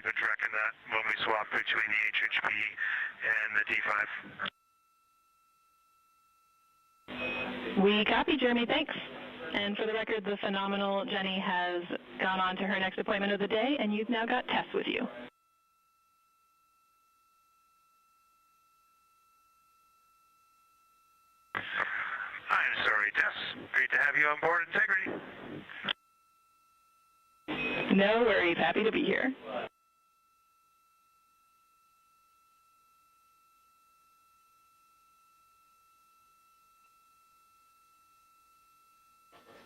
we've been tracking that when we swap between the HHP and the D5. We copy, Jeremy, thanks. And for the record, the phenomenal Jenny has gone on to her next appointment of the day, and you've now got Tess with you. I'm sorry, Tess. Great to have you on board Integrity. No worries. Happy to be here.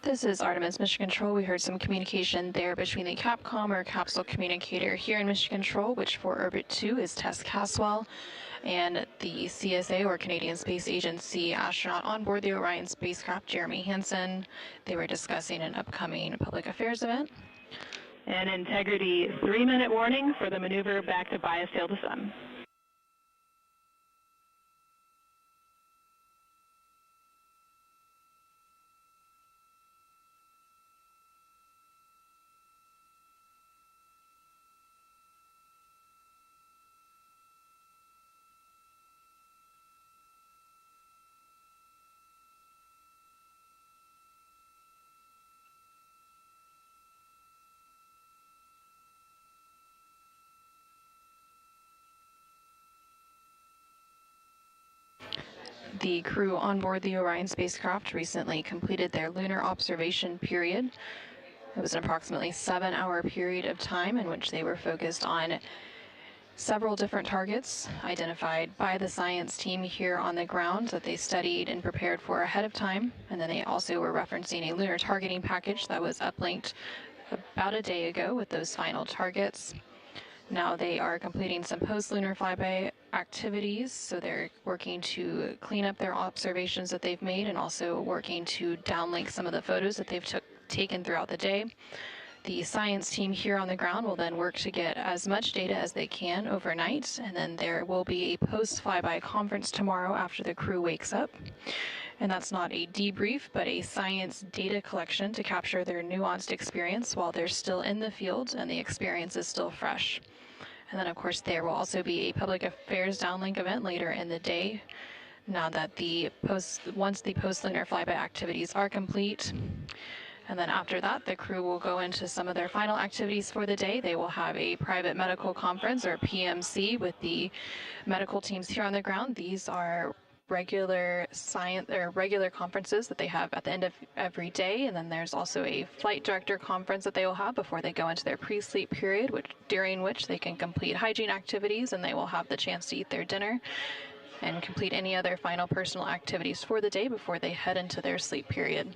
This is Artemis Mission Control. We heard some communication there between the Capcom or capsule communicator here in Mission Control, which for Orbit 2 is Tess Caswell, and the CSA or Canadian Space Agency astronaut on board the Orion spacecraft, Jeremy Hansen. They were discussing an upcoming public affairs event. And Integrity, 3-minute warning for the maneuver back to bias tail to sun. The crew on board the Orion spacecraft recently completed their lunar observation period. It was an approximately 7-hour period of time in which they were focused on several different targets identified by the science team here on the ground that they studied and prepared for ahead of time. And then they also were referencing a lunar targeting package that was uplinked about a day ago with those final targets. Now they are completing some post-lunar flyby activities, so they're working to clean up their observations that they've made and also working to downlink some of the photos that they've taken throughout the day. The science team here on the ground will then work to get as much data as they can overnight, and then there will be a post-flyby conference tomorrow after the crew wakes up. And that's not a debrief, but a science data collection to capture their nuanced experience while they're still in the field and the experience is still fresh. And then, of course, there will also be a public affairs downlink event later in the day. Now that once the post-lunar flyby activities are complete, and then after that, the crew will go into some of their final activities for the day. They will have a private medical conference, or PMC, with the medical teams here on the ground. These are regular conferences that they have at the end of every day, and then there's also a flight director conference that they will have before they go into their pre-sleep period, during which they can complete hygiene activities, and they will have the chance to eat their dinner and complete any other final personal activities for the day before they head into their sleep period.